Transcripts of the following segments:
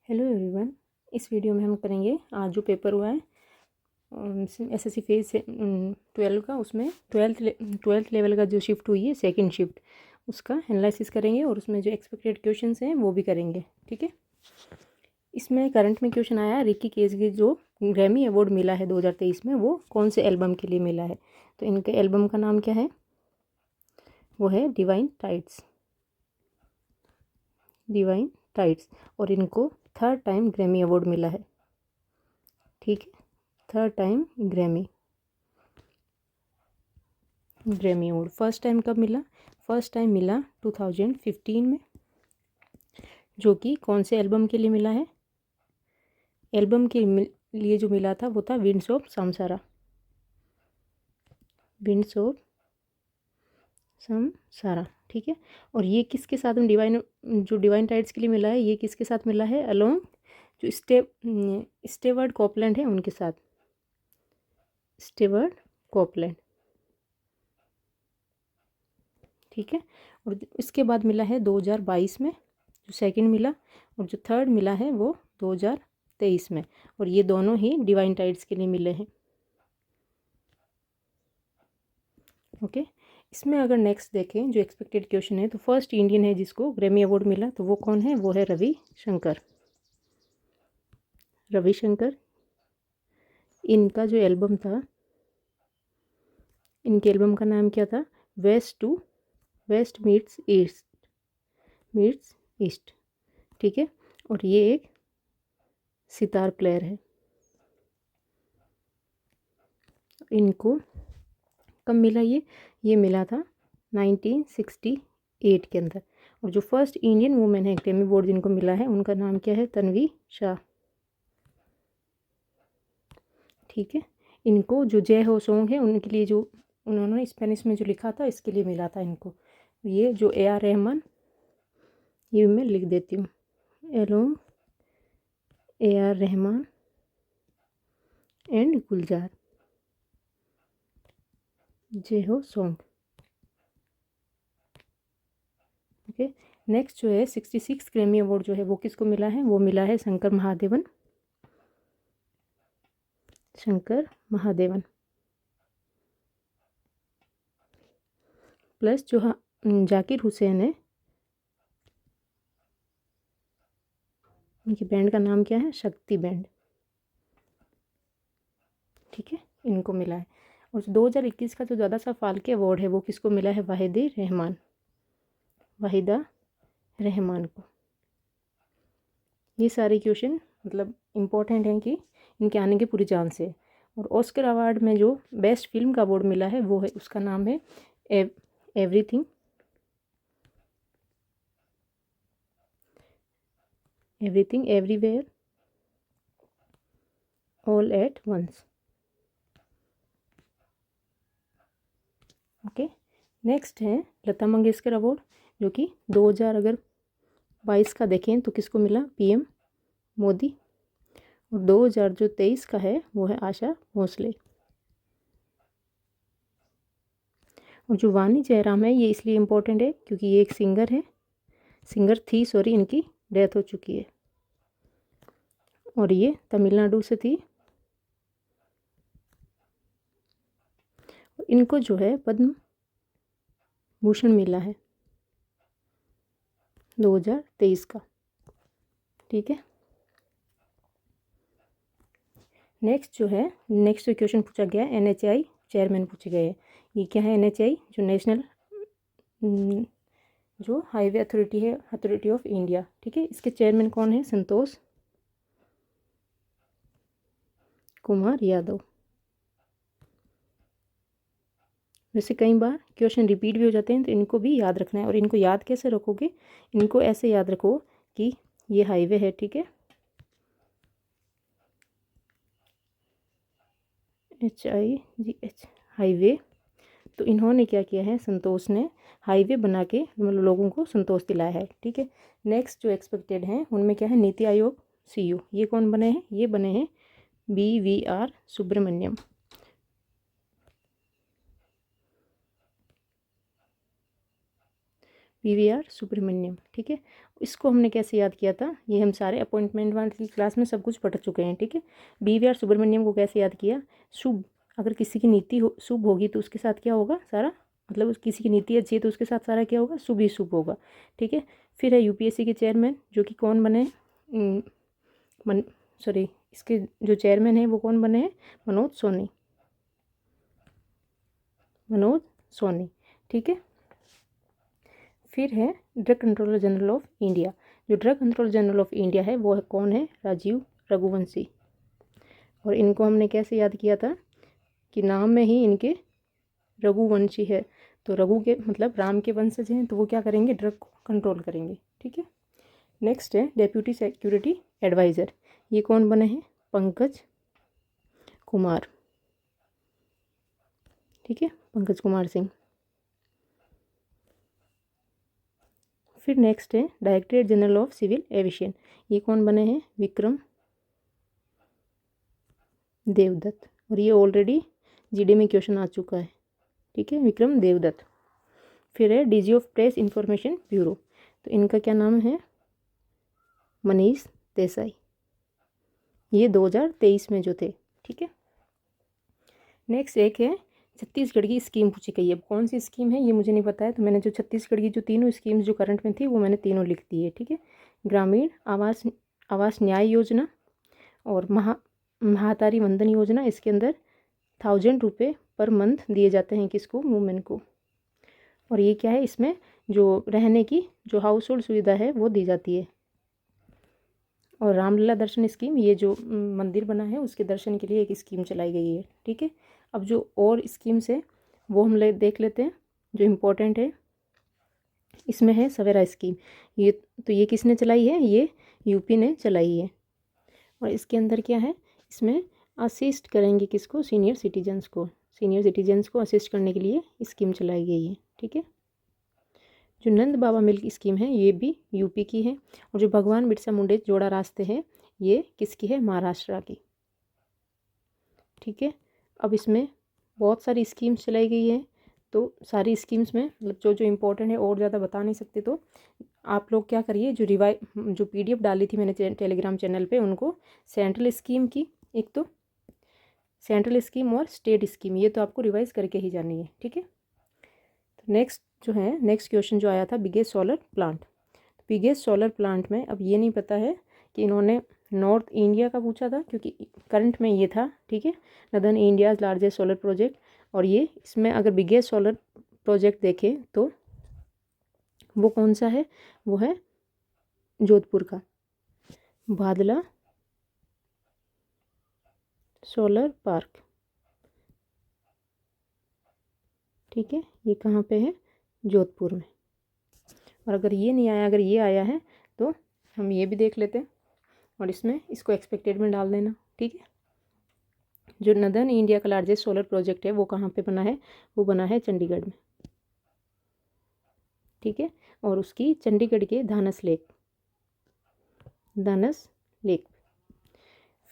Hello everyone. इस video में हम करेंगे आज जो पेपर हुआ है एसएससी फेज 12 का, उसमें ट्वेल्थ लेवल का जो शिफ्ट हुई है सेकंड शिफ्ट, उसका एनालिसिस करेंगे और उसमें जो एक्सपेक्टेड क्वेश्चंस हैं वो भी करेंगे। ठीक है। इसमें करंट में क्वेश्चन आया है रिकी केस की जो ग्रैमी अवार्ड मिला है 2023 में, वो कौन से एल्बम के लिए मिला है। तो इनके एल्बम का नाम क्या है, वो है डिवाइन टाइड्स। Divine tides. और इनको थर्ड टाइम ग्रैमी अवार्ड मिला है। ठीक है, third time Grammy award. First time कब मिला, फर्स्ट टाइम मिला 2015 में, जो कि कौन से एल्बम के लिए मिला है। एल्बम के लिए जो मिला था वो था winds of Samsara. Winds of Samsara. ठीक है। और ये किसके साथ में जो डिवाइन टाइड्स के लिए मिला है, ये किसके साथ मिला है, अलोंग जो स्टेवर्ड कॉपलैंड है उनके साथ। Steward Copeland. ठीक है। और इसके बाद मिला है 2022 में जो सेकंड मिला, और जो थर्ड मिला है वो 2023 में। और ये दोनों ही डिवाइन टाइड्स के लिए मिले हैं। ओके। इसमें अगर नेक्स्ट देखें जो एक्सपेक्टेड क्वेश्चन है, तो फर्स्ट इंडियन है जिसको ग्रैमी अवार्ड मिला, तो वो कौन है, वो है रविशंकर। रविशंकर। इनका जो एल्बम था, इनके एल्बम का नाम क्या था, वेस्ट मीट्स ईस्ट। ठीक है। और ये एक सितार प्लेयर है। इनको कब मिला ये मिला था 1968 के अंदर। और जो फर्स्ट इंडियन वुमेन है ग्रैमी अवार्ड जिनको मिला है, उनका नाम क्या है, तन्वी शाह। ठीक है। इनको जो जय हो सॉन्ग है उनके लिए जो उन्होंने स्पेनिश में जो लिखा था, इसके लिए मिला था इनको। ये जो ए आर रहमान, ये मैं लिख देती हूँ, along A R Rahman and Gulzar Jai Ho song. Okay. Next जो है 66 ग्रैमी अवार्ड जो है वो किसको मिला है, वो मिला है शंकर महादेवन। प्लस जो जाकिर हुसैन है, इनकी बैंड का नाम क्या है, शक्ति बैंड। ठीक है, इनको मिला है। और 2021 का जो दादा साहब फाल्के अवार्ड है वो किसको मिला है, वाहिदा रहमान को। ये सारे क्वेश्चन मतलब इम्पोर्टेंट हैं कि इनके आने की पूरी चांस है। और ऑस्कर अवार्ड में जो बेस्ट फिल्म का अवार्ड मिला है वो है, उसका नाम है everything everywhere all at once. Okay. Next है लता मंगेशकर अवार्ड, जो कि 2022 का देखें तो किसको मिला, पीएम मोदी। और 2023 का है वो है आशा भोसले। और जो वाणी जयराम है ये इसलिए इम्पोर्टेंट है क्योंकि ये एक सिंगर थी, इनकी डेथ हो चुकी है। और ये तमिलनाडु से थी। इनको जो है पद्म भूषण मिला है 2023 का। ठीक है। नेक्स्ट जो क्वेश्चन पूछा गया NHI चेयरमैन पूछे गए हैं। ये क्या है, NHI जो नेशनल जो हाईवे अथॉरिटी है, अथॉरिटी ऑफ इंडिया। ठीक है। इसके चेयरमैन कौन है, संतोष कुमार यादव। वैसे कई बार क्वेश्चन रिपीट भी हो जाते हैं, तो इनको भी याद रखना है। और इनको याद कैसे रखोगे, इनको ऐसे याद रखो कि ये हाईवे है। ठीक है, HIGH हाईवे। तो इन्होंने क्या किया है, संतोष ने हाईवे बना के मतलब लोगों को संतोष दिलाया है। ठीक है। नेक्स्ट जो एक्सपेक्टेड हैं उनमें क्या है, नीति आयोग CU। ये कौन बने हैं, ये बने हैं BVR सुब्रमण्यम। BVR सुब्रमण्यम। ठीक है। इसको हमने कैसे याद किया था, ये हम सारे अपॉइंटमेंट वाली क्लास में सब कुछ पढ़ चुके हैं, ठीक है। BVR सुब्रमण्यम को कैसे याद किया, शुभ, अगर किसी की नीति शुभ होगी तो उसके साथ क्या होगा, सारा मतलब किसी की नीति अच्छी है तो उसके साथ सारा क्या होगा, शुभ ही शुभ होगा, ठीक है। फिर है UPSC के चेयरमैन, जो कि कौन बने, इसके जो चेयरमैन है वो कौन बने हैं, मनोज सोनी, ठीक है। फिर है drug controller general of India, जो drug controller general of India है वो कौन है, राजीव रघुवंशी। और इनको हमने कैसे याद किया था कि नाम में ही इनके रघुवंशी है, तो रघु के मतलब राम के वंशज हैं, तो वो क्या करेंगे, ड्रग को कंट्रोल करेंगे, ठीक है। नेक्स्ट है डेप्यूटी सिक्योरिटी एडवाइज़र, ये कौन बने हैं, पंकज कुमार, ठीक है, पंकज कुमार सिंह। फिर नेक्स्ट है directorate general of civil aviation, ये कौन बने हैं, विक्रम देवदत्त, और ये ऑलरेडी GD में क्वेश्चन आ चुका है, ठीक है, विक्रम देवदत्त। फिर है DG of press information bureau, तो इनका क्या नाम है, मनीष देसाई, ये 2023 में जो थे, ठीक है। नेक्स्ट एक है छत्तीसगढ़ की स्कीम पूछी गई है, कौन सी स्कीम है ये मुझे नहीं पता है, तो मैंने जो छत्तीसगढ़ की जो तीनों स्कीम्स जो करंट में थी वो मैंने तीनों लिख दी है, ठीक है। ग्रामीण आवास न्याय योजना और महातारी वंदन योजना, इसके अंदर 1000 रुपये पर मंथ दिए जाते हैं किसको, वुमेन को। और ये क्या है, इसमें जो रहने की जो हाउस होल्ड सुविधा है वो दी जाती है। और रामलीला दर्शन स्कीम, ये जो मंदिर बना है उसके दर्शन के लिए एक स्कीम चलाई गई है, ठीक है। अब जो और स्कीम्स है वो हम देख लेते हैं जो इम्पोर्टेंट है। इसमें है सवेरा स्कीम, ये तो ये किसने चलाई है, ये यूपी ने चलाई है। और इसके अंदर क्या है, इसमें असिस्ट करेंगे किसको, सीनियर सिटीजन्स को असिस्ट करने के लिए स्कीम चलाई गई है, ठीक है। जो नंद बाबा मिल्क स्कीम है ये भी यूपी की है। और जो भगवान बिरसा मुंडा जोड़ा रास्ते हैं ये किसकी है, महाराष्ट्र की, ठीक है। अब इसमें बहुत सारी स्कीम्स चलाई गई है, तो सारी स्कीम्स में मतलब जो जो इम्पोर्टेंट है और ज़्यादा बता नहीं सकते, तो आप लोग क्या करिए, जो PDF डाली थी मैंने टेलीग्राम चैनल पे, उनको सेंट्रल स्कीम की, एक तो सेंट्रल स्कीम और स्टेट स्कीम, ये तो आपको रिवाइज करके ही जानी है, ठीक है। तो नेक्स्ट क्वेश्चन जो आया था, biggest solar plant. Biggest solar plant में अब ये नहीं पता है कि इन्होंने नॉर्थ इंडिया का पूछा था, क्योंकि करंट में ये था, ठीक है, northern India's largest solar project. और ये इसमें अगर बिगेस्ट सोलर प्रोजेक्ट देखें तो वो कौन सा है, वो है जोधपुर का भादला सोलर पार्क, ठीक है, ये कहाँ पे है, जोधपुर में। और अगर ये नहीं आया, अगर ये आया है तो हम ये भी देख लेते हैं, और इसमें इसको एक्सपेक्टेड में डाल देना, ठीक है। जो नदर्न इंडिया का लार्जेस्ट सोलर प्रोजेक्ट है वो कहाँ पे बना है, वो बना है चंडीगढ़ में, ठीक है। और उसकी चंडीगढ़ के धानस लेक।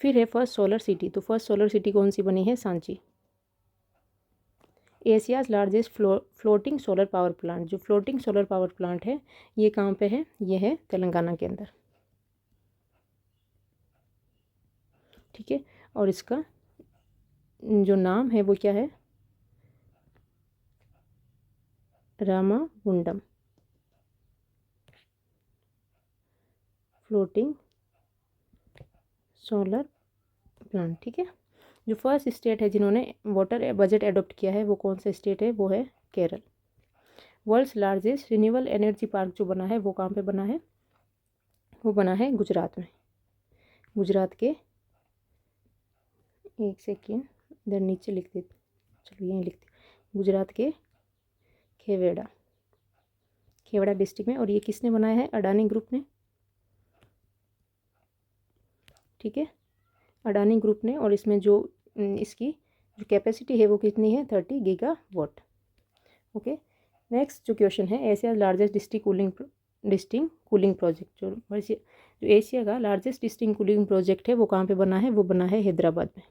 फिर है फर्स्ट सोलर सिटी, तो फर्स्ट सोलर सिटी कौन सी बनी है, Sanchi. Asia's largest floating solar power plant, जो फ्लोटिंग सोलर पावर प्लांट है ये कहाँ पे है, ये है तेलंगाना के अंदर, ठीक है। और इसका जो नाम है वो क्या है, रामागुंडम फ्लोटिंग सोलर प्लांट, ठीक है। जो फर्स्ट स्टेट है जिन्होंने वाटर बजट एडॉप्ट किया है वो कौन सा स्टेट है, वो है Kerala. World's largest renewable energy park जो बना है वो कहाँ पे बना है, वो बना है गुजरात में, गुजरात के, एक सेकेंड इधर नीचे लिख देते, चलो यहीं लिखते, गुजरात के खेवड़ा डिस्ट्रिक्ट में। और ये किसने बनाया है, अडानी ग्रुप ने, ठीक है, अडानी ग्रुप ने। और इसमें जो इसकी जो कैपेसिटी है वो कितनी है, 30 गीगावाट, ओके। नेक्स्ट जो क्वेश्चन है, Asia largest district cooling project, जो एशिया का लार्जेस्ट डिस्ट्रिक्ट कूलिंग प्रोजेक्ट है वो कहाँ पे बना है, वो बना है हैदराबाद में।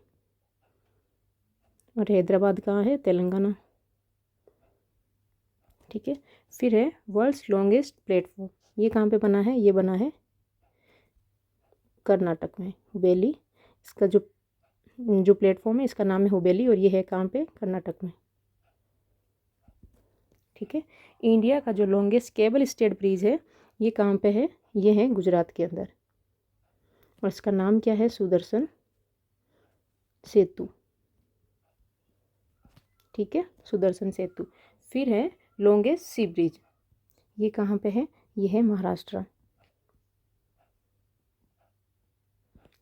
और हैदराबाद कहाँ है, तेलंगाना, ठीक है। फिर है वर्ल्ड्स लॉन्गेस्ट प्लेटफॉर्म, ये कहाँ पे बना है, ये बना है कर्नाटक में, हुबेली। इसका जो जो प्लेटफॉर्म है इसका नाम है हुबेली और ये है कहाँ पे, कर्नाटक में। ठीक है। इंडिया का जो लॉन्गेस्ट केबल स्टेड ब्रिज है ये कहाँ पे है, ये है गुजरात के अंदर और इसका नाम क्या है, सुदर्शन सेतु। ठीक है, सुदर्शन सेतु। फिर है लॉन्गेस्ट सी ब्रिज, ये कहाँ पे है, ये है महाराष्ट्र।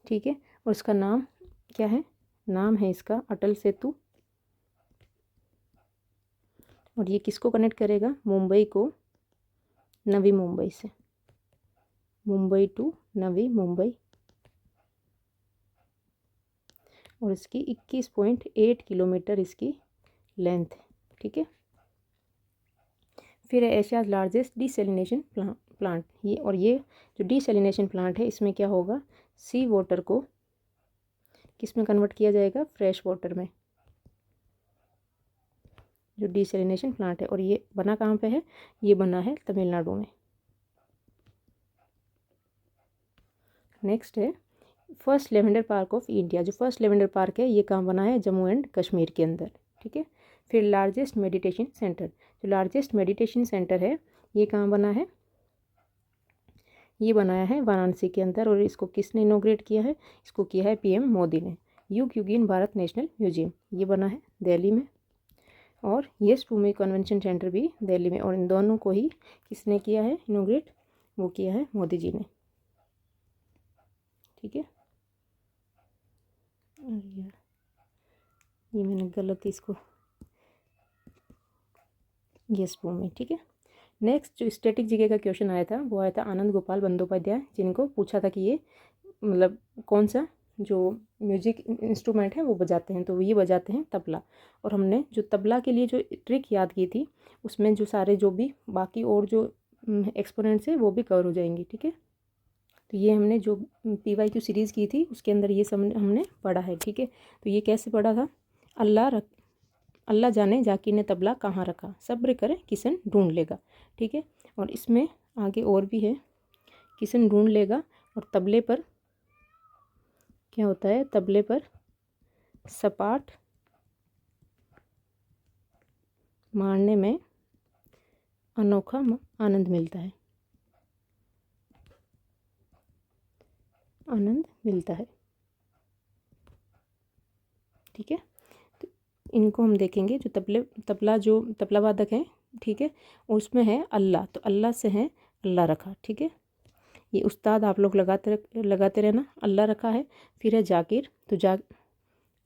ठीक है, और इसका नाम क्या है, नाम है इसका अटल सेतु और ये किसको कनेक्ट करेगा, मुंबई को नवी मुंबई से, मुंबई टू नवी मुंबई और इसकी 21.8 किलोमीटर इसकी लेंथ है। ठीक है। फिर है एशियाज लार्जेस्ट डिसैलिनेशन प्लांट, ये जो डिसैलिनेशन प्लांट है इसमें क्या होगा, सी वाटर को किस में कन्वर्ट किया जाएगा, फ्रेश वाटर में, जो डिसैलिनेशन प्लांट है। और ये बना कहाँ पे है, ये बना है तमिलनाडु में। नेक्स्ट है first lavender park of India, जो फर्स्ट लेवेंडर पार्क है ये कहाँ बना है, जम्मू एंड कश्मीर के अंदर। ठीक है। फिर लार्जेस्ट मेडिटेशन सेंटर, जो लार्जेस्ट मेडिटेशन सेंटर है ये कहाँ बना है, ये बनाया है वाराणसी के अंदर और इसको किसने इनोग्रेट किया है, इसको किया है पीएम मोदी ने। युगीन भारत नेशनल म्यूजियम ये बना है दिल्ली में और यस भूमि कन्वेंशन सेंटर भी दिल्ली में, और इन दोनों को ही किसने किया है इनोग्रेट, वो किया है मोदी जी ने। ठीक है। अरे यार ये मैंने गलत इसको, यस भूमि। ठीक है। नेक्स्ट जो स्टैटिक जीके का क्वेश्चन आया था वो आया था आनंद गोपाल बंदोपाध्याय, जिनको पूछा था कि ये मतलब कौन सा जो म्यूजिक इंस्ट्रूमेंट है वो बजाते हैं, तो ये बजाते हैं तबला। और हमने जो तबला के लिए जो ट्रिक याद की थी उसमें जो सारे जो भी बाकी और जो एक्सपोनेंट्स है वो भी कवर हो जाएंगी। ठीक है। तो ये हमने जो PYQ सीरीज़ की थी उसके अंदर ये सब हमने पढ़ा है। ठीक है। तो ये कैसे पढ़ा था, अल्लाह जाने जाकिर ने तबला कहाँ रखा, सब्र करे किसन ढूंढ लेगा। ठीक है। और इसमें आगे और भी है, किसन ढूंढ लेगा और तबले पर क्या होता है, तबले पर सपाट मारने में अनोखा आनंद मिलता है, आनंद मिलता है। ठीक है। तो इनको हम देखेंगे, जो तबला जो तबला वादक है, ठीक है, उसमें है अल्लाह, तो अल्लाह से है अल्लाह रखा। ठीक है। ये उस्ताद आप लोग लगाते रहना, अल्लाह रखा है। फिर है जाकिर, तो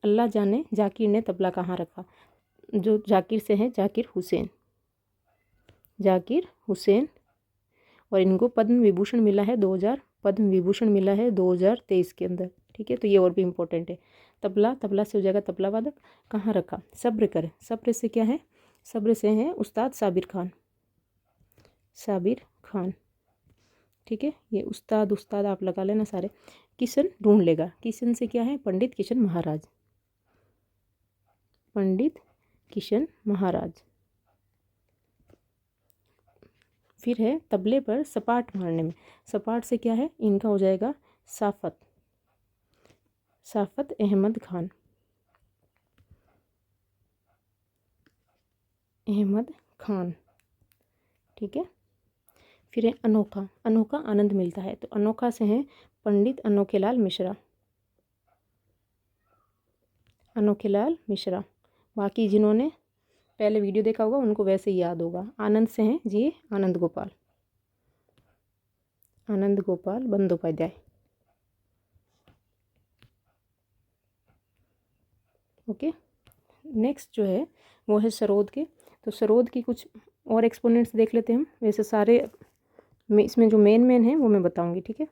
अल्लाह जाने जाकिर ने तबला कहाँ रखा, जो जाकिर से है जाकिर हुसैन, जाकिर हुसैन। और इनको पद्म विभूषण मिला है 2023 के अंदर। ठीक है। तो ये और भी इम्पोर्टेंट है। तबला से हो जाएगा तबला वादक, कहाँ रखा, सब्र कर, सब्र से क्या है, सब्र से है उस्ताद साबिर खान, साबिर खान। ठीक है। ये उस्ताद आप लगा लेना सारे। किशन ढूंढ लेगा, किशन से क्या है, पंडित किशन महाराज, पंडित किशन महाराज। फिर है तबले पर सपाट मारने में, सपाट से क्या है, इनका हो जाएगा साफत अहमद खान, अहमद खान। ठीक है। फिर है अनोखा, अनोखा आनंद मिलता है, तो अनोखा से है पंडित अनोखेलाल मिश्रा, अनोखेलाल मिश्रा। बाकी जिन्होंने पहले वीडियो देखा होगा उनको वैसे ही याद होगा। आनंद से हैं जी आनंद गोपाल बंदोपाध्याय। ओके। नेक्स्ट जो है वो है सरोद के, तो सरोद की कुछ और एक्सपोनेंट्स देख लेते हैं हम। वैसे सारे इसमें जो मेन है वो मैं बताऊंगी। ठीक है।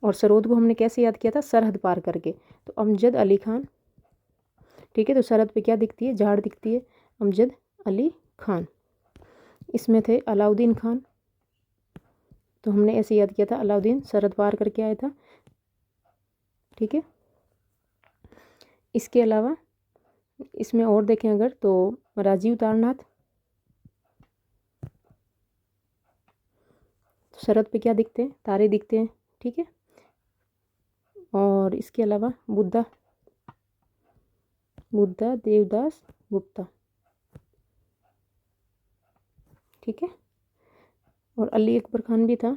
और सरोद को हमने कैसे याद किया था, सरहद पार करके, तो अमजद अली खान। ठीक है। तो सरहद पे क्या दिखती है, झाड़ दिखती है, अमजद अली खान। इसमें थे अलाउद्दीन खान, तो हमने ऐसे याद किया था, अलाउद्दीन सरहद पार करके आया था। ठीक है। इसके अलावा इसमें और देखें अगर तो राजीव तारनाथ, शरद पे क्या दिखते हैं, तारे दिखते हैं, ठीक है। और इसके अलावा बुद्धा, देवदास, गुप्ता, ठीक है। और अली अकबर खान भी था,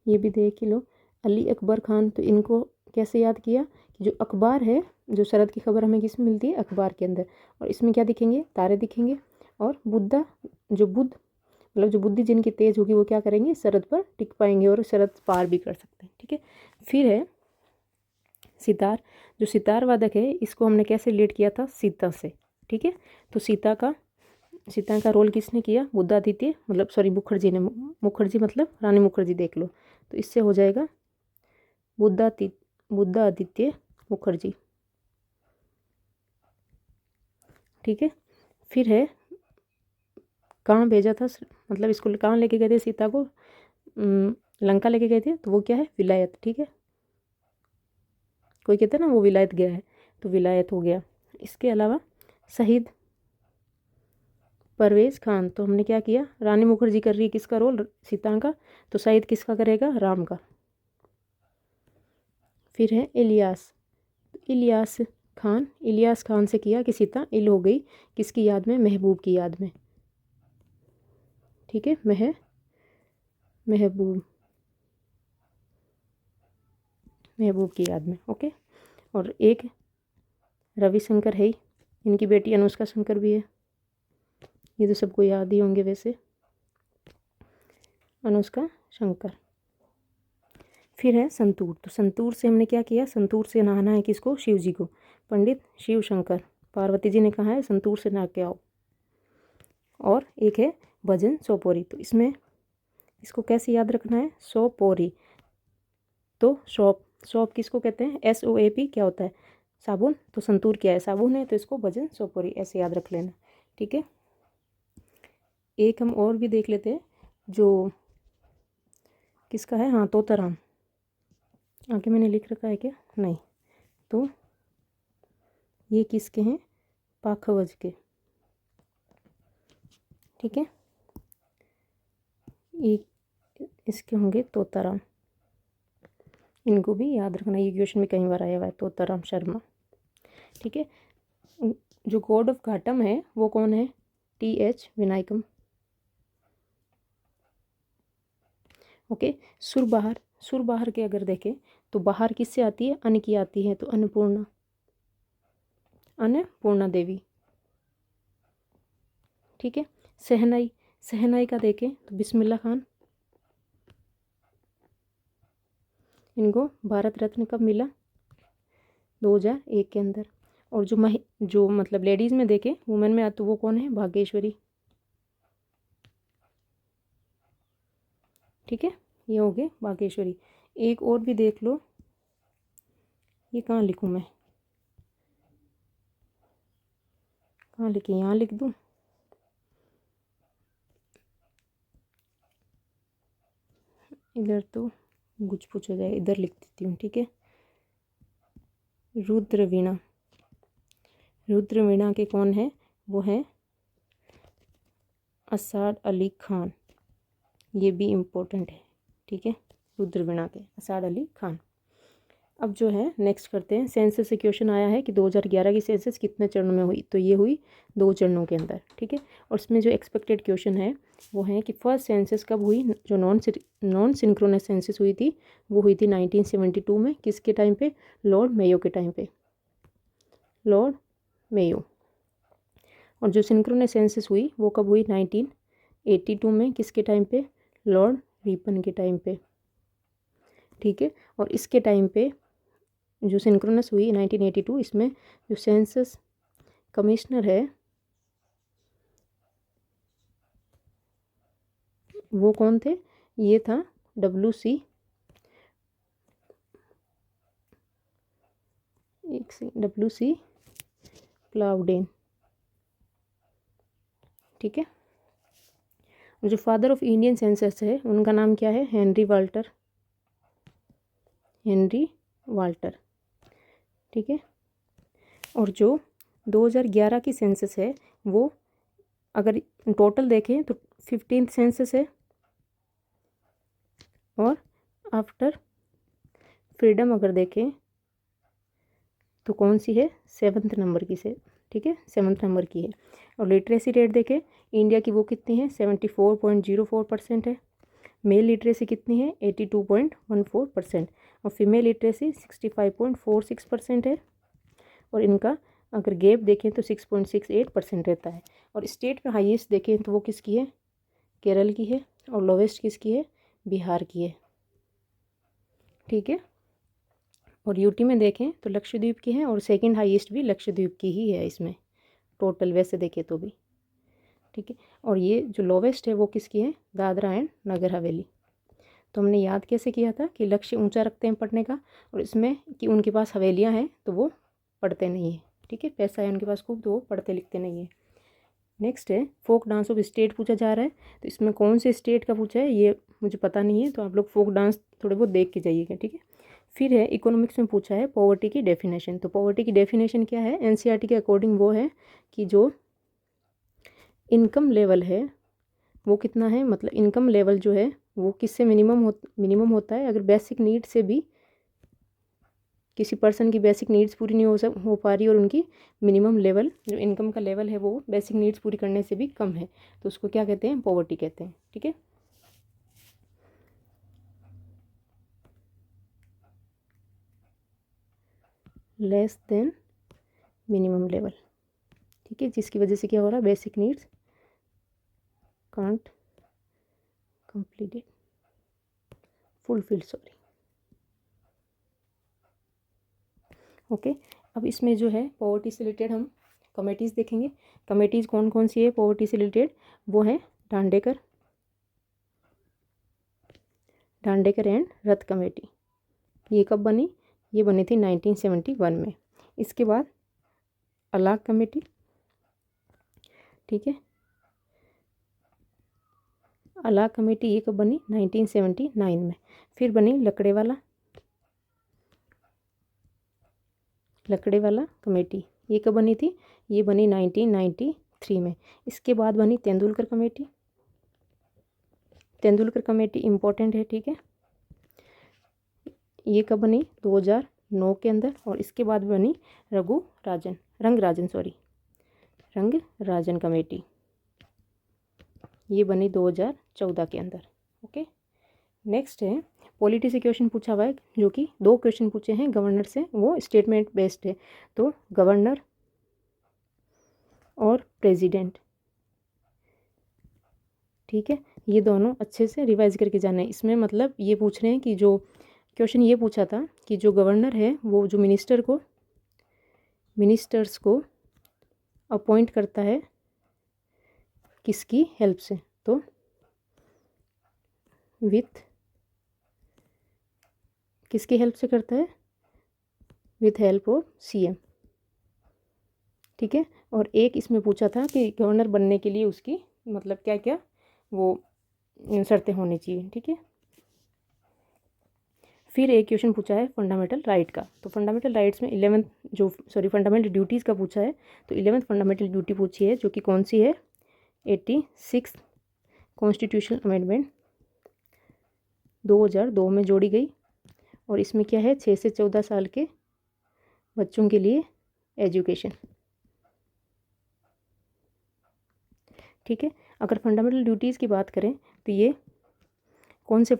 ये भी देख ही लो। अली अकबर खान, तो इनको कैसे याद किया कि जो अखबार है, जो शरद की खबर हमें किसमें मिलती है, अखबार के अंदर, और इसमें क्या दिखेंगे, तारे दिखेंगे। और बुद्धा, जो बुद्ध मतलब जो बुद्धि जिनकी तेज होगी वो क्या करेंगे, शरद पर टिक पाएंगे और शरद पार भी कर सकते हैं, ठीक है। फिर है सितार, जो सितार वादक है इसको हमने कैसे रिलेट किया था, सीता से, ठीक है। तो सीता का रोल किसने किया, बुद्धादित्य, मतलब सॉरी मुखर्जी ने, मुखर्जी मतलब रानी मुखर्जी देख लो, तो इससे हो जाएगा बुद्धादित्य मुखर्जी, ठीक है। फिर है कहाँ भेजा था, मतलब इसको कहाँ लेके गए थे सीता को, लंका लेके गए थे, तो वो क्या है, विलायत, ठीक है। कोई कहते हैं ना वो विलायत गया है, तो विलायत हो गया। इसके अलावा शहीद परवेज खान, तो हमने क्या किया, रानी मुखर्जी कर रही है किसका रोल, सीता का, तो शहीद किसका करेगा, राम का। फिर है इलियास, इलियास खान से किया कि सीता इल हो गई, किसकी याद में, महबूब की याद में, ठीक है। महबूब की याद में, ओके। और एक रविशंकर है, इनकी बेटी अनुष्का शंकर भी है, ये तो सबको याद ही होंगे वैसे, अनुष्का शंकर। फिर है संतूर, तो संतूर से हमने क्या किया, संतूर से नहाना है किसको, शिव जी को, पंडित शिव शंकर, पार्वती जी ने कहा है संतूर से नहा के आओ। और एक है भजन सोपोरी, तो इसमें इसको कैसे याद रखना है, सोपोरी, तो शॉप किसको कहते हैं, SOAP क्या होता है, साबुन, तो संतूर क्या है, साबुन है, तो इसको भजन सोपोरी ऐसे याद रख लेना, ठीक है। एक हम और भी देख लेते हैं, जो किसका है, हाँ तोताराम, आगे मैंने लिख रखा है क्या, नहीं, तो ये किसके हैं, पाखवज के, ठीक है। ये इसके होंगे तोताराम, इनको भी याद रखना, ये क्वेश्चन में कई बार आया हुआ है, तोताराम शर्मा, ठीक है। जो गॉड ऑफ घाटम है वो कौन है, TH विनायकम, ओके। सुरबाहर के अगर देखें तो बाहर किससे आती है, अन्न की आती है, तो अन्नपूर्णा देवी, ठीक है। सहनाई का देखें तो बिस्मिल्ला खान, इनको भारत रत्न कब मिला, 2001 के अंदर। और जो मतलब लेडीज़ में देखें, वुमेन में तो वो कौन है, भाग्यश्वरी, ठीक है। ये हो गए भाग्यश्वरी। एक और भी देख लो, ये कहाँ लिखूँ मैं, कहाँ लिखी, यहाँ लिख दूँ, इधर तो गुछ पुछ हो जाए, इधर लिख देती हूँ, ठीक है। रुद्रवीणा के कौन है, वो है असाद अली खान, ये भी इम्पोर्टेंट है, ठीक है। रुद्रवीणा के असाद अली खान। अब जो है नेक्स्ट करते हैं, सेंसस से क्वेश्चन आया है कि 2011 की सेंसस कितने चरणों में हुई, तो ये हुई 2 चरणों के अंदर, ठीक है। और इसमें जो एक्सपेक्टेड क्वेश्चन है वो है कि फर्स्ट सेंसस कब हुई, जो नॉन सिंक्रोनस सेंसस हुई थी वो हुई थी 1972 में, किसके टाइम पे, लॉर्ड मेयो के टाइम पे, लॉर्ड मेयो। और जो सिंक्रोनस सेंसस हुई वो कब हुई, 1982 में, किसके टाइम पे, लॉर्ड रिपन के टाइम पे, ठीक है। और इसके टाइम पे जो सिंक्रोनस हुई 1982, इसमें जो सेंसस कमिश्नर है वो कौन थे, ये था WC क्लाउडेन, ठीक है। जो फादर ऑफ इंडियन सेंसस है उनका नाम क्या है, हेनरी वाल्टर, ठीक है। और जो 2011 की सेंसस है वो अगर टोटल देखें तो 15th सेंसस है, और आफ्टर फ्रीडम अगर देखें तो कौन सी है, 7th नंबर की से, ठीक है, 7th नंबर की है। और लिटरेसी रेट देखें इंडिया की वो कितनी है, 74.04% है। मेल लिटरेसी कितनी है, 82.14%। और फीमेल लिटरेसी 65.46% है। और इनका अगर गैप देखें तो 6.68% रहता है। और स्टेट में हाईएस्ट देखें तो वो किसकी है, केरल की है। और लोवेस्ट किसकी है, बिहार की है, ठीक है। और यूटी में देखें तो लक्षद्वीप की है, और सेकंड हाईएस्ट भी लक्षद्वीप की ही है इसमें टोटल वैसे देखें तो भी, ठीक है। और ये जो लोवेस्ट है वो किसकी है, दादरा एंड नगर हवेली। तो हमने याद कैसे किया था कि लक्ष्य ऊंचा रखते हैं पढ़ने का, और इसमें कि उनके पास हवेलियां हैं तो वो पढ़ते नहीं हैं, ठीक है, पैसा है उनके पास खूब तो वो पढ़ते लिखते नहीं हैं। नेक्स्ट है फोक डांस ऑफ स्टेट पूछा जा रहा है। तो इसमें कौन से स्टेट का पूछा है ये मुझे पता नहीं है, तो आप लोग फोक डांस थोड़े बहुत देख के जाइएगा, ठीक है। फिर है इकोनॉमिक्स में पूछा है पॉवर्टी की डेफिनेशन। तो पॉवर्टी की डेफिनेशन क्या है, एनसीईआरटी के अकॉर्डिंग वो है कि जो इनकम लेवल है वो कितना है, मतलब इनकम लेवल जो है वो किससे मिनिमम होता है, अगर बेसिक नीड से भी किसी पर्सन की बेसिक नीड्स पूरी नहीं हो पा रही और उनकी मिनिमम लेवल जो इनकम का लेवल है वो बेसिक नीड्स पूरी करने से भी कम है, तो उसको क्या कहते हैं, पॉवर्टी कहते हैं, ठीक है। लेस देन मिनिमम लेवल, ठीक है, जिसकी वजह से क्या हो रहा है, basic needs can't completed fulfil, sorry, okay. अब इसमें जो है पॉवर्टी से रिलेटेड हम कमेटीज़ देखेंगे। कमेटीज़ कौन कौन सी है पॉवर्टी से रिलेटेड, वो है दांडेकर एंड रथ कमेटी। ये कब बनी, ये बनी थी 1971 में। इसके बाद अलाग कमेटी, ठीक है, अलाग कमेटी ये कब बनी, 1979 में। फिर बनी लकड़ेवाला कमेटी, ये कब बनी थी, ये बनी 1993 में। इसके बाद बनी तेंदुलकर कमेटी इम्पोर्टेंट है, ठीक है, ये कब बनी, 2009 के अंदर। और इसके बाद बनी रंगराजन कमेटी, ये बनी 2014 के अंदर, ओके। नेक्स्ट है पॉलिटी से क्वेश्चन पूछा हुआ है, जो कि 2 क्वेश्चन पूछे हैं गवर्नर से, वो स्टेटमेंट बेस्ड है। तो गवर्नर और प्रेसिडेंट, ठीक है, ये दोनों अच्छे से रिवाइज करके जाना है। इसमें मतलब ये पूछ रहे हैं कि जो क्वेश्चन ये पूछा था कि जो गवर्नर है वो जो मिनिस्टर्स को अपॉइंट करता है किसकी हेल्प से, तो विथ किसकी हेल्प से करता है, विथ हेल्प ऑफ सीएम, ठीक है। और एक इसमें पूछा था कि गवर्नर बनने के लिए उसकी मतलब क्या क्या वो शर्तें होनी चाहिए, ठीक है। फिर एक क्वेश्चन पूछा है फंडामेंटल राइट का। तो फंडामेंटल राइट्स में फंडामेंटल ड्यूटीज़ का पूछा है। तो 11th फंडामेंटल ड्यूटी पूछी है, जो कि कौन सी है, 86 कॉन्स्टिट्यूशनल अमेंडमेंट 2002 में जोड़ी गई। और इसमें क्या है, 6 से 14 साल के बच्चों के लिए एजुकेशन, ठीक है। अगर फंडामेंटल ड्यूटीज़ की बात करें तो ये कौन से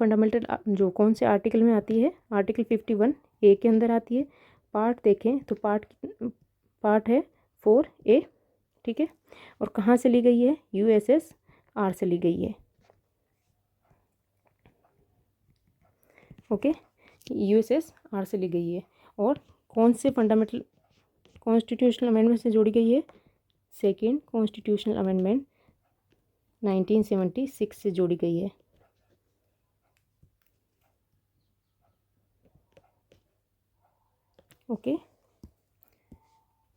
आर्टिकल में आती है, आर्टिकल 51A के अंदर आती है। पार्ट देखें तो पार्ट है 4A, ठीक है। और कहाँ से ली गई है, USSR से ली गई है, ओके, USSR से ली गई है। और कौन से फंडामेंटल कॉन्स्टिट्यूशनल अमेंडमेंट से जोड़ी गई है, 2nd कॉन्स्टिट्यूशनल अमेंडमेंट 1976 से जोड़ी गई है, ओके।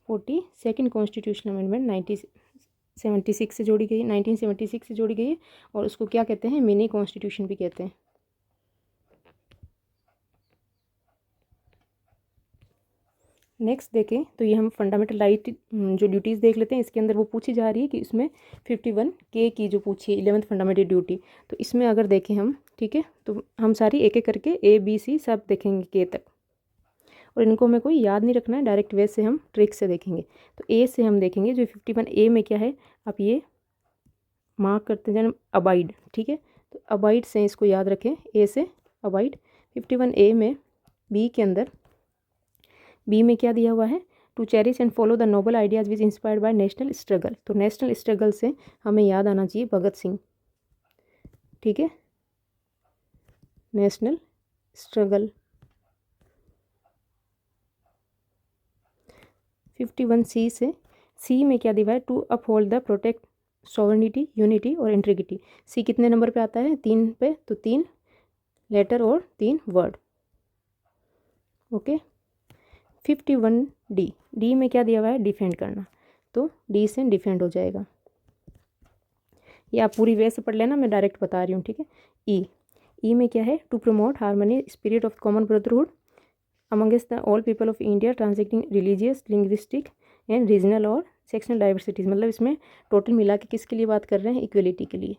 42nd कॉन्स्टिट्यूशनल अमेंडमेंट 1976 से जोड़ी गई, 1976 से जोड़ी गई है। और उसको क्या कहते हैं, मिनी कॉन्स्टिट्यूशन भी कहते हैं। नेक्स्ट देखें तो ये हम फंडामेंटल राइट जो ड्यूटीज़ देख लेते हैं। इसके अंदर वो पूछी जा रही है कि इसमें 51 की जो पूछी है 11th फंडामेंटल ड्यूटी, तो इसमें अगर देखें हम, ठीक है, तो हम सारी एक एक करके ABC सब देखेंगे के तक, और इनको हमें कोई याद नहीं रखना है, डायरेक्ट वे से हम ट्रिक से देखेंगे। तो ए से हम देखेंगे जो 51A में क्या है, आप ये मार्क करते जाए अबाइड, ठीक है, तो अबाइड से इसको याद रखें, ए से अबाइड। 51A में बी के अंदर, बी में क्या दिया हुआ है, to cherish and follow the noble ideas which inspired by national struggle. तो नेशनल स्ट्रगल से हमें याद आना चाहिए भगत सिंह, ठीक है, नेशनल स्ट्रगल। 51C से, सी में क्या दिया है, to uphold the protect sovereignty unity और इंटीग्रिटी। सी कितने नंबर पे आता है, 3 पे, तो 3 लेटर और 3 वर्ड, ओके। 51D, डी में क्या दिया हुआ है, डिफेंड करना, तो डी से डिफेंड हो जाएगा। ये आप पूरी वे से पढ़ लेना, मैं डायरेक्ट बता रही हूँ, ठीक है। ई में क्या है, to promote harmony spirit of common brotherhood amongst the all people of India translating religious linguistic and regional और सेक्शनल डाइवर्सिटीज़। मतलब इसमें टोटल मिला के किसके लिए बात कर रहे हैं, इक्वलिटी के लिए,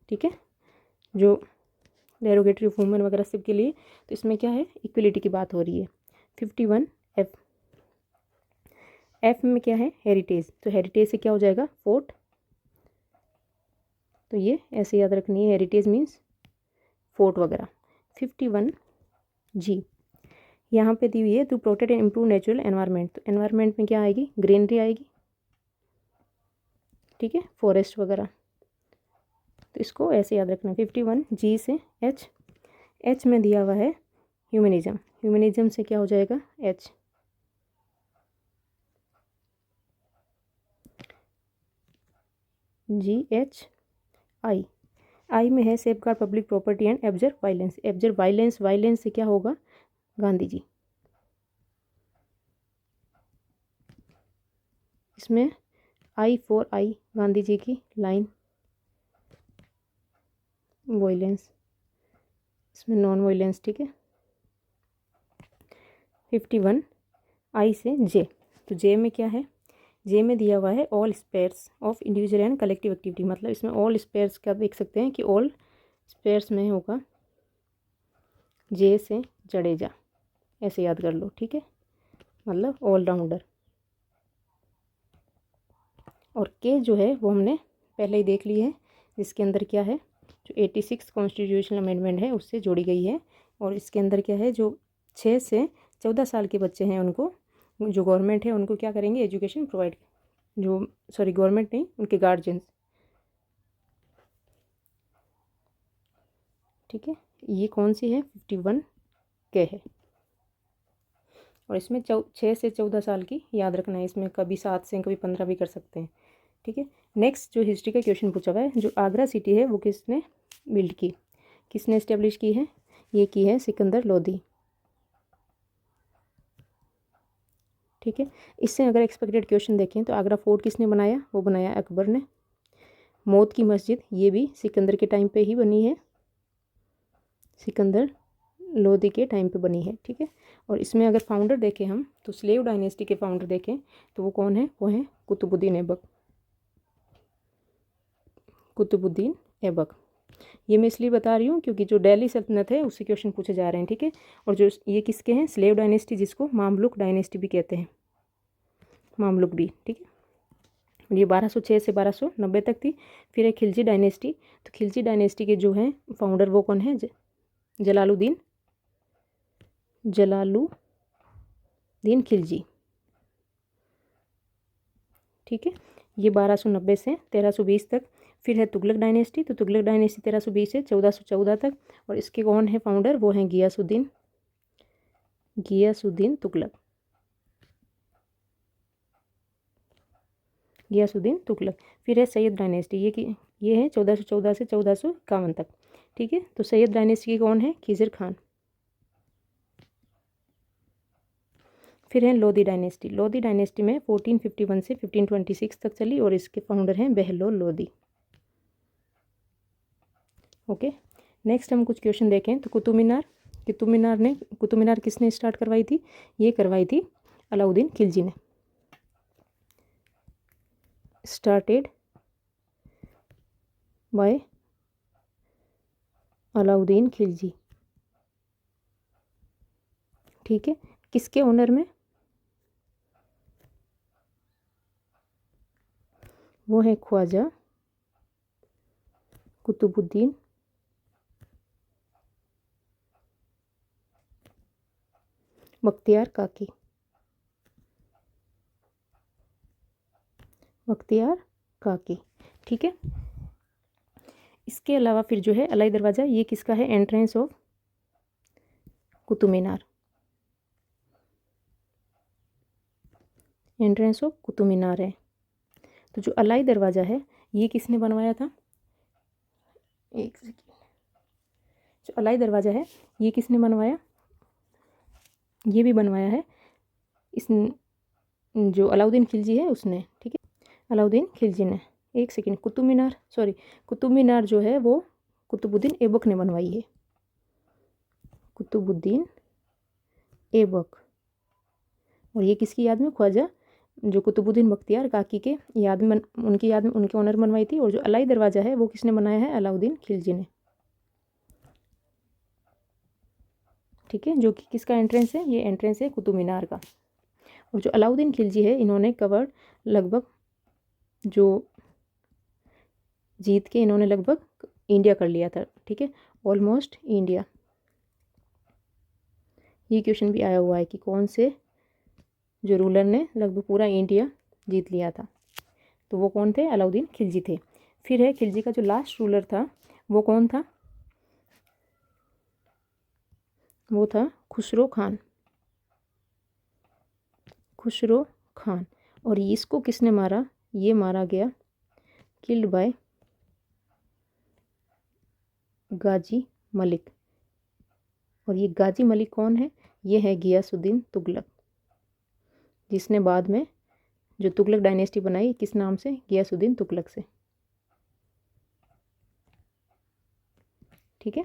ठीक है, जो डेरोगेटरी ऑफ वुमेन वगैरह सब के लिए, तो इसमें क्या है, इक्वलिटी की बात हो रही है। 51F, एफ में क्या है, हेरिटेज, तो हेरिटेज से क्या हो जाएगा, फोर्ट, तो ये ऐसे याद रखनी है, हेरिटेज मीन्स फोर्ट वगैरह। 51G, यहाँ पे दी हुई है to protect and improve natural environment, तो एनवायरनमेंट में क्या आएगी, ग्रीनरी आएगी, ठीक है, फॉरेस्ट वगैरह, तो इसको ऐसे याद रखना। 51G से एच में दिया हुआ है ह्यूमनिज्म, ह्यूमनिज्म से क्या हो जाएगा, H। आई में है safeguard public property and एब्जर्व violence, एब्जर्व violence, violence से क्या होगा, गांधी जी। इसमें I for I, Gandhi ji की लाइन, वायलेंस, इसमें नॉन वायलेंस, ठीक है। 51I से जे, तो जे में क्या है, जे में दिया हुआ है all spheres of individual and collective activity. मतलब इसमें ऑल स्पेयर्स का देख सकते हैं कि ऑल स्पेयर्स में होगा जे से जडेजा, ऐसे याद कर लो, ठीक है, मतलब ऑलराउंडर। और के जो है वो हमने पहले ही देख ली है, जिसके अंदर क्या है, जो 86 कॉन्स्टिट्यूशनल अमेंडमेंट है उससे जोड़ी गई है। और इसके अंदर क्या है, जो 6 से 14 साल के बच्चे हैं उनको, जो गवर्नमेंट है उनको क्या करेंगे, एजुकेशन प्रोवाइड, जो सॉरी गवर्नमेंट नहीं, उनके गार्जियंस, ठीक है। ये कौन सी है, 51 के है। और इसमें 6 से 14 साल की याद रखना है, इसमें कभी 7 से कभी 15 भी कर सकते हैं, ठीक है। नेक्स्ट जो हिस्ट्री का क्वेश्चन पूछा हुआ है, जो आगरा सिटी है वो किसने बिल्ड की, किसने इस्टेब्लिश की है, ये की है सिकंदर लोधी, ठीक है। इससे अगर एक्सपेक्टेड क्वेश्चन देखें तो आगरा फोर्ट किसने बनाया, वो बनाया अकबर ने। मौत की मस्जिद, ये भी सिकंदर के टाइम पे ही बनी है, सिकंदर लोधी के टाइम पे बनी है, ठीक है। और इसमें अगर फाउंडर देखें हम, तो स्लेव डायनेस्टी के फाउंडर देखें तो वो कौन है, वो है कुतुबुद्दीन ऐबक, कुतुबुद्दीन ऐबक। ये मैं इसलिए बता रही हूँ क्योंकि जो दिल्ली सल्तनत है उससे क्वेश्चन पूछे जा रहे हैं, ठीक है। और जो ये किसके हैं, स्लेव डायनेस्टी, जिसको मामलुक डायनेस्टी भी कहते हैं, मामलुक भी, ठीक है। और ये 1206 से 1290 तक थी। फिर है खिलजी डायनेस्टी, तो खिलजी डायनेस्टी के जो हैं फाउंडर वो कौन है, जलालुद्दीन खिलजी, ठीक है। ये 1290 से 1320 तक। फिर है तुगलक डायनेस्टी, तो तुगलक डायनेस्टी 1320 से 1414 तक। और इसके कौन है फाउंडर, वो हैं गियासुद्दीन तुगलक। फिर है सैयद डायनेस्टी, ये है 1414 से 1451 तक, ठीक है। तो सैयद डायनेस्टी की कौन है, खिज़र खान। फिर है लोधी डायनेस्टी, लोधी डायनेस्टी में 1451 से 1526 तक चली और इसके फाउंडर हैं बहलोल लोधी, ओके। नेक्स्ट हम कुछ क्वेश्चन देखें तो कुतुब मीनार किसने स्टार्ट करवाई थी, ये करवाई थी अलाउद्दीन खिलजी ने। स्टार्टेड बाय अलाउद्दीन खिलजी, ठीक है। किसके ऑनर में? वो है ख्वाजा कुतुबुद्दीन बख्तियार काकी, बख्तियार काकी, ठीक है। इसके अलावा फिर जो है अलाई दरवाज़ा, ये किसका है? Entrance of Qutub Minar, entrance of Qutub Minar है। तो जो अलाई दरवाज़ा है ये किसने बनवाया था? एक सेकेंड। जो अलाई दरवाज़ा है ये किसने बनवाया? ये भी बनवाया है इस जो अलाउद्दीन खिलजी है उसने, ठीक है, अलाउद्दीन खिलजी ने। एक सेकेंड, कुतुब मीनार, सॉरी, कुतुब मीनार जो है वो कुतुबुद्दीन ऐबक ने बनवाई है, कुतुबुद्दीन ऐबक। और ये किसकी याद में? ख्वाजा जो कुतुबुद्दीन बख्तियार काकी के याद में, उनकी याद में, उनके ऑनर बनवाई थी। और जो अलाई दरवाज़ा है वो किसने बनाया है? अलाउद्दीन खिलजी ने, ठीक है। जो कि किसका एंट्रेंस है? ये एंट्रेंस है कुतुब मीनार का। और जो अलाउद्दीन खिलजी है इन्होंने कवर्ड लगभग जो जीत के इन्होंने लगभग इंडिया कर लिया था, ठीक है, ऑलमोस्ट इंडिया। ये क्वेश्चन भी आया हुआ है कि कौन से जो रूलर ने लगभग पूरा इंडिया जीत लिया था। तो वो कौन थे? अलाउद्दीन खिलजी थे। फिर है खिलजी का जो लास्ट रूलर था वो कौन था? वो था खुसरो खान, खुसरो खान। और इसको किसने मारा? ये मारा गया, किल्ड बाय गाजी मलिक। और ये गाजी मलिक कौन है? ये है गियासुद्दीन तुगलक, जिसने बाद में जो तुगलक डायनेस्टी बनाई, किस नाम से? गियासुद्दीन तुगलक से, ठीक है,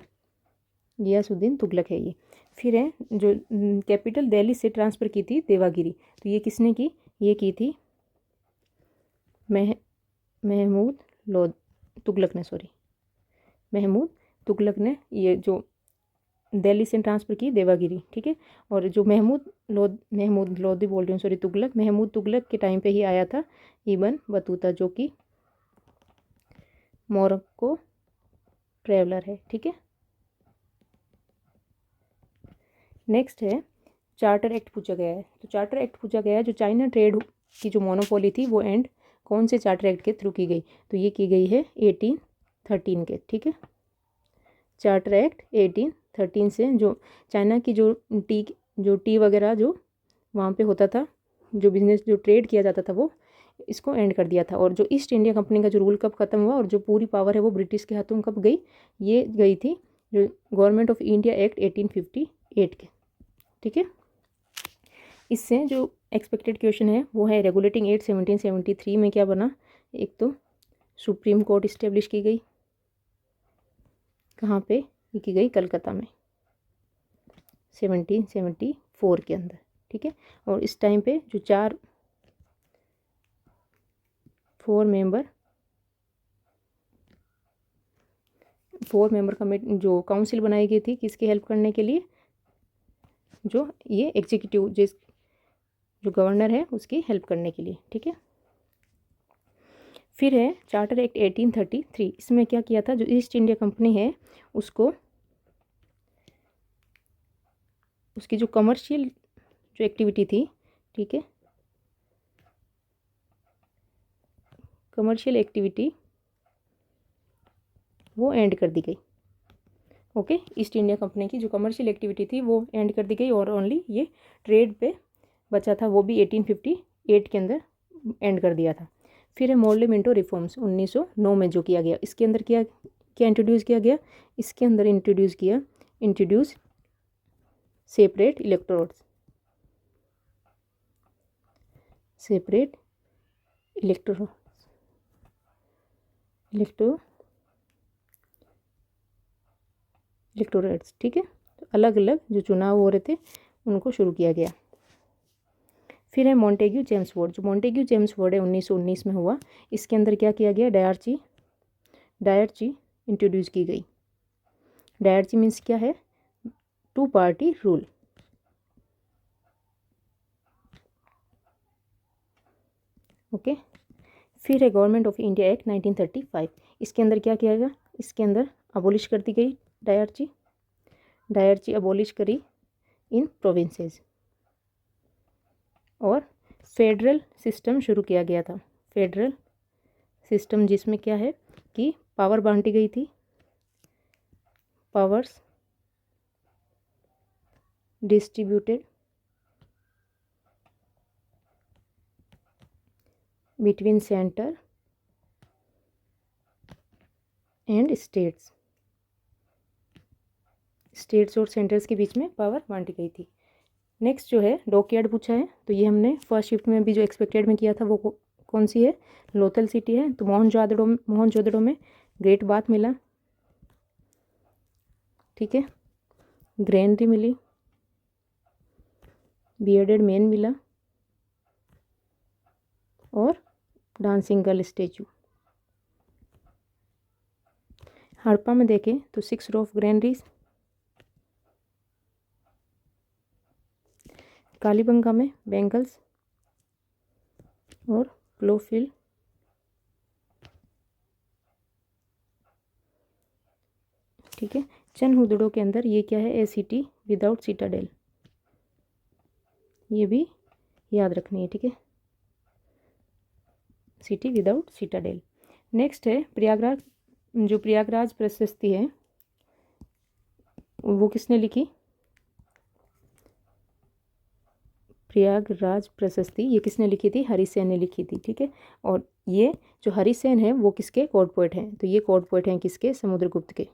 गियासुद्दीन तुगलक है ये। फिर है जो कैपिटल दिल्ली से ट्रांसफ़र की थी देवागिरी, तो ये किसने की? ये की थी महमूद लोद तुगलक ने, सॉरी, महमूद तुगलक ने ये जो दिल्ली से ट्रांसफ़र की देवागिरी, ठीक है। और जो महमूद लोदी बोल रही हूँ, सॉरी, तुगलक, महमूद तुगलक के टाइम पे ही आया था इब्न बतूता, जो कि मोरक्को ट्रेवलर है, ठीक है। नेक्स्ट है चार्टर एक्ट पूछा गया है। तो चार्टर एक्ट पूछा गया है जो चाइना ट्रेड की जो मोनोपोली थी वो एंड कौन से चार्टर एक्ट के थ्रू की गई? तो ये की गई है 1813 के, ठीक है। चार्टर एक्ट 1813 से जो चाइना की जो टी वगैरह जो वहाँ पे होता था, जो बिजनेस जो ट्रेड किया जाता था, वो इसको एंड कर दिया था। और जो ईस्ट इंडिया कंपनी का जो रूल कब ख़त्म हुआ और जो पूरी पावर है वो ब्रिटिश के हाथों कब गई? ये गई थी जो गवर्नमेंट ऑफ इंडिया एक्ट 1858 के, ठीक है। इससे जो एक्सपेक्टेड क्वेश्चन है वो है रेगुलेटिंग एक्ट 1773 में क्या बना? एक तो सुप्रीम कोर्ट इस्टेब्लिश की गई, कहाँ पे? ये की गई कलकत्ता में 1774 के अंदर, ठीक है। और इस टाइम पे जो 4 मेंबर कमेटी जो काउंसिल बनाई गई थी, किसकी हेल्प करने के लिए? जो ये एग्जीक्यूटिव जो गवर्नर है उसकी हेल्प करने के लिए, ठीक है। फिर है चार्टर एक्ट 1833, इसमें क्या किया था? जो ईस्ट इंडिया कंपनी है उसको उसकी जो कमर्शियल जो एक्टिविटी थी, ठीक है, कमर्शियल एक्टिविटी वो एंड कर दी गई, ओके। ईस्ट इंडिया कंपनी की जो कमर्शियल एक्टिविटी थी वो एंड कर दी गई और ओनली ये ट्रेड पे बचा था, वो भी 1858 के अंदर एंड कर दिया था। फिर है मॉडल मिंटो रिफॉर्म्स 1909 में जो किया गया, इसके अंदर क्या क्या इंट्रोड्यूस किया गया? इसके अंदर introduce separate electrodes, separate electorates, ठीक है। तो अलग अलग जो चुनाव हो रहे थे उनको शुरू किया गया। फिर है मॉन्टेग्यू चेम्सफोर्ड। जो मॉन्टेग्यू चेम्सफोर्ड है 1919 में हुआ। इसके अंदर क्या किया गया, डायरची इंट्रोड्यूस की गई। डायरची मीन्स क्या है, 2 पार्टी रूल। ओके। फिर है गवर्नमेंट ऑफ इंडिया एक्ट 1935। इसके अंदर क्या किया गया, इसके अंदर अबोलिश कर दी गई डायरची अबोलिश करी इन प्रोविंसेस, और फेडरल सिस्टम शुरू किया गया था। फेडरल सिस्टम जिसमें क्या है कि पावर बांटी गई थी, powers distributed between centre and states और सेंटर्स के बीच में पावर बांटी गई थी। नेक्स्ट जो है डॉकयार्ड पूछा है, तो ये हमने फर्स्ट शिफ्ट में भी जो एक्सपेक्टेड में किया था वो कौन सी है, लोथल सिटी है। तो मोहनजोदड़ो में ग्रेट बाथ मिला, ठीक है, ग्रेनरी मिली, बियर्डेड मैन मिला, और डांसिंग गर्ल स्टेचू। हड़प्पा में देखें तो 6 रो ऑफ ग्रैनरीज, कालीबंगा में बैंगल्स और क्लोफिल, ठीक है। चनहुदड़ो के अंदर ये क्या है, ए सिटी विदाउट सिटाडेल, ये भी याद रखनी है, ठीक है, सिटी विदाउट सिटाडेल। नेक्स्ट है प्रयागराज। जो प्रयागराज प्रशस्ति है वो किसने लिखी, प्रयागराज प्रशस्ति ये किसने लिखी थी, हरिसेन ने लिखी थी, ठीक है। और ये जो हरिसेन है वो किसके कोर्ट पोएट हैं, तो ये कोर्ट पोएट हैं किसके, समुद्रगुप्त के।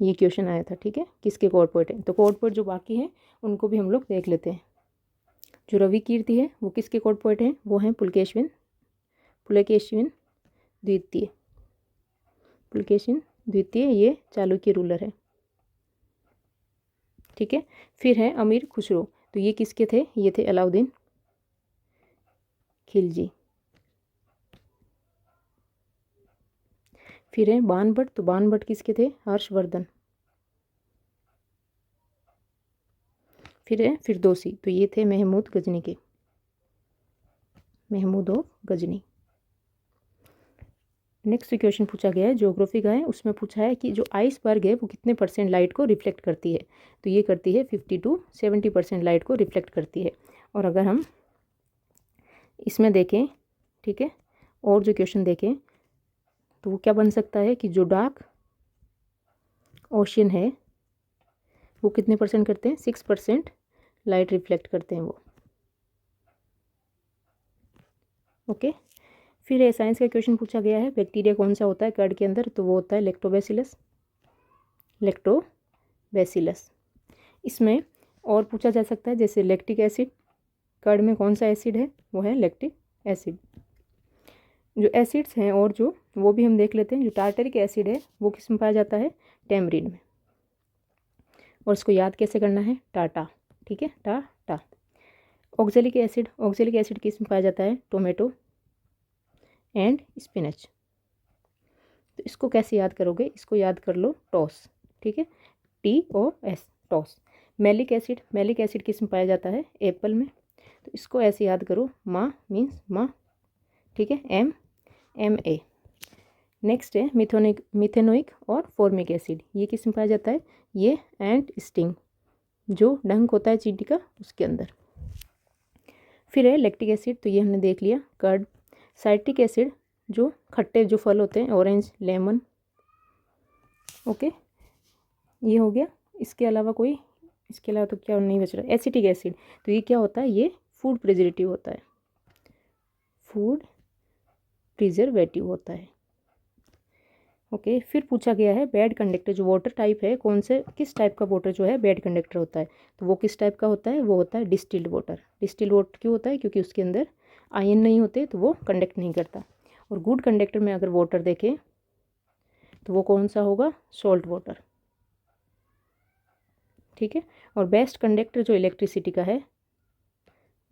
ये क्वेश्चन आया था, ठीक है, किसके कोर्ट पोएट हैं। तो कोर्ट पोएट जो बाकी हैं उनको भी हम लोग देख लेते हैं। जो रवि कीर्ति है वो किसके कोर्ट पोएट हैं, वो हैं पुलकेशिन द्वितीय। पुलकेशिन द्वितीय ये चालुक्य रूलर है, ठीक है। फिर है अमीर खुसरो, तो ये किसके थे, ये थे अलाउद्दीन खिलजी। फिर है बाणभट्ट, तो बाणभट्ट किसके थे, हर्षवर्धन। फिर है फिरदौसी, तो ये थे महमूद गजनी के, Mahmud of Ghazni. Next question पूछा गया है ज्योग्राफी का है, उसमें पूछा है कि जो आइसबर्ग है वो कितने % लाइट को रिफ्लेक्ट करती है, तो ये करती है 50 to 70% लाइट को रिफ्लेक्ट करती है। और अगर हम इसमें देखें, ठीक है, और जो क्वेश्चन देखें तो वो क्या बन सकता है कि जो डार्क ओशियन है वो कितने % करते हैं, 6% लाइट रिफ्लेक्ट करते हैं वो, ओके। फिर है साइंस का क्वेश्चन पूछा गया है, बैक्टीरिया कौन सा होता है कर्ड के अंदर, तो वो होता है लैक्टोबैसिलस। इसमें और पूछा जा सकता है जैसे लैक्टिक एसिड, कर्ड में कौन सा एसिड है, वो है लैक्टिक एसिड। जो एसिड्स हैं और जो वो भी हम देख लेते हैं। जो टार्टरिक एसिड है वो किस में पाया जाता है, टैमरिन में, और इसको याद कैसे करना है, टाटा, ठीक है, टाटा। ऑक्जेलिक एसिड किस में पाया जाता है, टोमेटो एंड स्पिनच। तो इसको कैसे याद करोगे, इसको याद कर लो टॉस, ठीक है, TOS टॉस। मैलिक एसिड किस में पाया जाता है, एप्पल में, तो इसको ऐसे याद करो, माँ मीन्स माँ, ठीक है, MA। नेक्स्ट है मिथेनोइक और फॉर्मिक एसिड, ये किस में पाया जाता है, ये एंट स्टिंग, जो डंक होता है चींटी का उसके अंदर। फिर है लैक्टिक एसिड, तो ये हमने देख लिया, कर्ड। साइट्रिक एसिड जो खट्टे जो फल होते हैं, ऑरेंज, लेमन, ओके, ये हो गया। इसके अलावा तो क्या नहीं बच रहा, एसिटिक एसिड, तो ये क्या होता है, ये फूड प्रिजर्वेटिव होता है, ओके। फिर पूछा गया है बैड कंडक्टर, जो वाटर टाइप है किस टाइप का वाटर जो है बैड कंडक्टर होता है, तो वो किस टाइप का होता है, वो होता है डिस्टिल्ड वाटर। डिस्टिल्ड वाटर क्यों होता है, क्योंकि उसके अंदर आयन नहीं होते तो वो कंडक्ट नहीं करता। और गुड कंडक्टर में अगर वाटर देखें तो वो कौन सा होगा, सॉल्ट वाटर, ठीक है। और बेस्ट कंडक्टर जो इलेक्ट्रिसिटी का है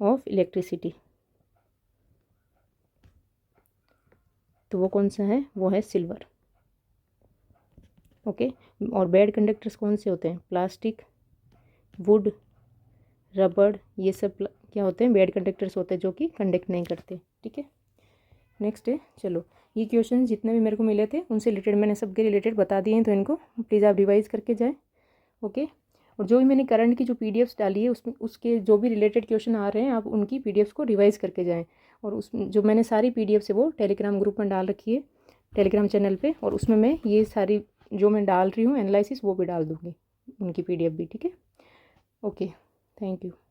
ऑफ इलेक्ट्रिसिटी, तो वो कौन सा है, वो है सिल्वर। ओके, और बैड कंडक्टर्स कौन से होते हैं, प्लास्टिक, वुड, रबड़, ये सब क्या होते हैं, बैड कंडक्टर्स होते हैं जो कि कंडक्ट नहीं करते। ठीक है, नेक्स्ट है, चलो ये क्वेश्चन जितने भी मेरे को मिले थे उनसे रिलेटेड मैंने सबके रिलेटेड बता दिए हैं, तो इनको प्लीज़ आप रिवाइज़ करके जाएँ। ओके, और जो भी मैंने करंट की जो पीडीएफ्स डाली है उसमें उसके जो भी रिलेटेड क्वेश्चन आ रहे हैं आप उनकी पीडीएफ्स को रिवाइज़ करके जाएँ। और उस जो मैंने सारी पीडीएफ्स है वो टेलीग्राम ग्रुप में डाल रखी है, टेलीग्राम चैनल पे, और उसमें मैं ये सारी जो मैं डाल रही हूँ एनालिसिस वो भी डाल दूँगी, उनकी पीडीएफ भी। ठीक है, ओके, थैंक यू।